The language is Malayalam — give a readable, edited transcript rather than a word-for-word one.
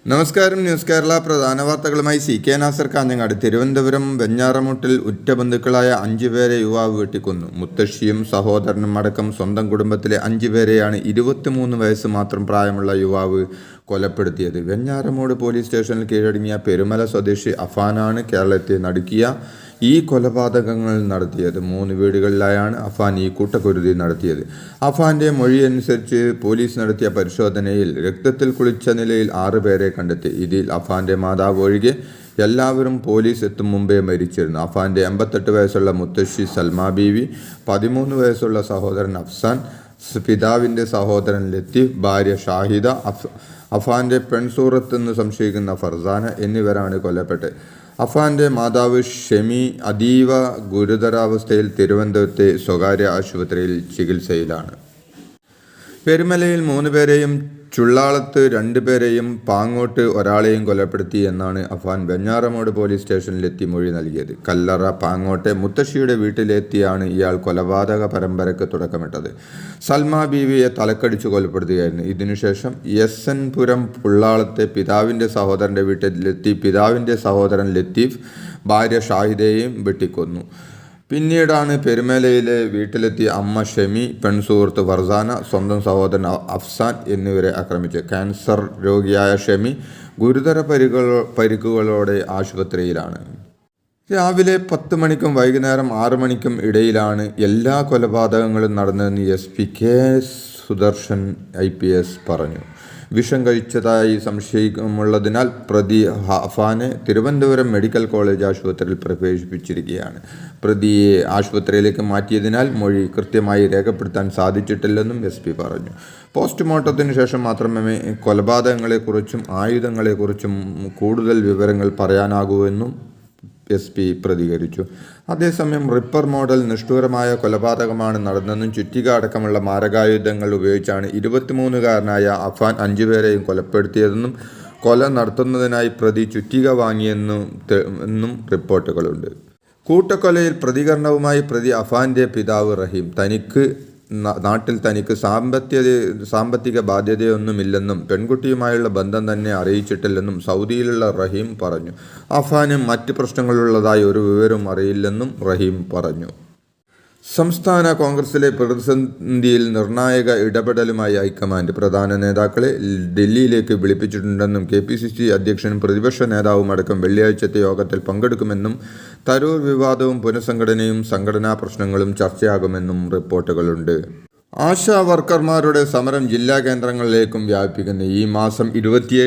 നമസ്കാരം. ന്യൂസ് കേരള പ്രധാന വാർത്തകളുമായി CK നാസർ കാഞ്ഞങ്ങാട്. തിരുവനന്തപുരം വെഞ്ഞാറമൂട്ടിൽ ഉറ്റ ബന്ധുക്കളായ 5 പേരെ യുവാവ് വെട്ടിക്കൊന്നു. മുത്തശ്ശിയും സഹോദരനും അടക്കം സ്വന്തം കുടുംബത്തിലെ 5 പേരെയാണ് 23 വയസ്സ് മാത്രം പ്രായമുള്ള യുവാവ് കൊലപ്പെടുത്തിയത്. വെഞ്ഞാറമൂട് പോലീസ് സ്റ്റേഷനിൽ കീഴടങ്ങിയ പെരുമല സ്വദേശി അഫാനാണ് കേരളത്തെ നടുക്കിയ ഈ കൊലപാതകങ്ങൾ നടത്തിയത്. 3 വീടുകളിലായാണ് അഫാൻ ഈ കൂട്ടക്കുരുതി നടത്തിയത്. അഫാന്റെ മൊഴിയനുസരിച്ച് പോലീസ് നടത്തിയ പരിശോധനയിൽ രക്തത്തിൽ കുളിച്ച നിലയിൽ 6 പേരെ കണ്ടെത്തി. ഇതിൽ അഫാന്റെ മാതാവ് ഒഴികെ എല്ലാവരും പോലീസ് എത്തും മുമ്പേ മരിച്ചിരുന്നു. അഫാന്റെ 88 വയസ്സുള്ള മുത്തശ്ശി സൽമാ ബീവി, 13 വയസ്സുള്ള സഹോദരൻ അഫ്സാൻ, പിതാവിൻ്റെ സഹോദരൻ ലത്തീഫ്, ഭാര്യ ഷാഹിദ, അഫാന്റെ പെൺസൂറത്ത് എന്ന് സംശയിക്കുന്ന ഫർസാന എന്നിവരാണ് കൊല്ലപ്പെട്ടത്. അഫാന്റെ മാതാവ് ഷെമി അതീവ ഗുരുതരാവസ്ഥയിൽ തിരുവനന്തപുരത്തെ സ്വകാര്യ ആശുപത്രിയിൽ ചികിത്സയിലാണ്. പെരുമലയിൽ 3 പേരെയും ചുള്ളാളത്ത് 2 പേരെയും പാങ്ങോട്ട് ഒരാളെയും കൊലപ്പെടുത്തി എന്നാണ് അഫാൻ വെഞ്ഞാറമൂട് പോലീസ് സ്റ്റേഷനിലെത്തി മൊഴി നൽകിയത്. കല്ലറ പാങ്ങോട്ടെ മുത്തശ്ശിയുടെ വീട്ടിലെത്തിയാണ് ഇയാൾ കൊലപാതക പരമ്പരയ്ക്ക് തുടക്കമിട്ടത്. സൽമാ ബീവിയെ തലക്കടിച്ച് കൊലപ്പെടുത്തുകയായിരുന്നു. ഇതിനുശേഷം SN പുരം പുള്ളാളത്തെ പിതാവിൻ്റെ സഹോദരൻ്റെ വീട്ടിലെത്തി പിതാവിൻ്റെ സഹോദരൻ ലത്തീഫ്, ഭാര്യ ഷാഹിദയെയും വെട്ടിക്കൊന്നു. പിന്നീടാണ് പെരുമലയിലെ വീട്ടിലെത്തിയ അമ്മ ഷെമി, പെൺസുഹൃത്ത് ഫർസാന, സ്വന്തം സഹോദരൻ അഫ്സാൻ എന്നിവരെ ആക്രമിച്ചു. ക്യാൻസർ രോഗിയായ ഷെമി ഗുരുതര പരിക്കുകളോടെ ആശുപത്രിയിലാണ്. രാവിലെ 10 മണിക്കും വൈകുന്നേരം 6 മണിക്കും ഇടയിലാണ് എല്ലാ കൊലപാതകങ്ങളും നടന്നതെന്ന് SP K സുദർശൻ IPS പറഞ്ഞു. വിഷം കഴിച്ചതായി സംശയമുള്ളതിനാൽ പ്രതി അഫാനെ തിരുവനന്തപുരം മെഡിക്കൽ കോളേജ് ആശുപത്രിയിൽ പ്രവേശിപ്പിച്ചിരിക്കുകയാണ്. പ്രതിയെ ആശുപത്രിയിലേക്ക് മാറ്റിയതിനാൽ മൊഴി കൃത്യമായി രേഖപ്പെടുത്താൻ സാധിച്ചിട്ടില്ലെന്നും SP പറഞ്ഞു. പോസ്റ്റ്മോർട്ടത്തിന് ശേഷം മാത്രമേ കൊലപാതകങ്ങളെക്കുറിച്ചും ആയുധങ്ങളെക്കുറിച്ചും കൂടുതൽ വിവരങ്ങൾ പറയാനാകൂവെന്നും SP പ്രതികരിച്ചു. അതേസമയം റിപ്പർ മോഡൽ നിഷ്ഠൂരമായ കൊലപാതകമാണ് നടന്നതെന്നും ചുറ്റിക അടക്കമുള്ള മാരകായുധങ്ങൾ ഉപയോഗിച്ചാണ് 23-കാരനായ അഫാൻ 5 പേരെയും കൊലപ്പെടുത്തിയതെന്നും കൊല നടത്തുന്നതിനായി പ്രതി ചുറ്റിക വാങ്ങിയെന്നും റിപ്പോർട്ടുകളുണ്ട്. കൂട്ടക്കൊലയിൽ പ്രതികരണവുമായി പ്രതി അഫാന്റെ പിതാവ് റഹീം നാട്ടിൽ തനിക്ക് സാമ്പത്തിക ബാധ്യതയൊന്നുമില്ലെന്നും പെൺകുട്ടിയുമായുള്ള ബന്ധം തന്നെ അറിയിച്ചിട്ടില്ലെന്നും സൗദിയിലുള്ള റഹീം പറഞ്ഞു. അഫാന് മറ്റ് പ്രശ്നങ്ങളുള്ളതായി ഒരു വിവരവും അറിയില്ലെന്നും റഹീം പറഞ്ഞു. സംസ്ഥാന കോൺഗ്രസിലെ പ്രതിസന്ധിയിൽ നിർണായക ഇടപെടലുമായി ഹൈക്കമാൻഡ് പ്രധാന നേതാക്കളെ ഡൽഹിയിലേക്ക് വിളിപ്പിച്ചിട്ടുണ്ടെന്നും KPCC അധ്യക്ഷനും പ്രതിപക്ഷ നേതാവും അടക്കം വെള്ളിയാഴ്ചത്തെ യോഗത്തിൽ പങ്കെടുക്കുമെന്നും തരൂർ വിവാദവും പുനഃസംഘടനയും സംഘടനാ പ്രശ്നങ്ങളും ചർച്ചയാകുമെന്നും റിപ്പോർട്ടുകളുണ്ട്. ആശാ വർക്കർമാരുടെ സമരം ജില്ലാ കേന്ദ്രങ്ങളിലേക്കും വ്യാപിപ്പിക്കുന്നു. ഈ മാസം 27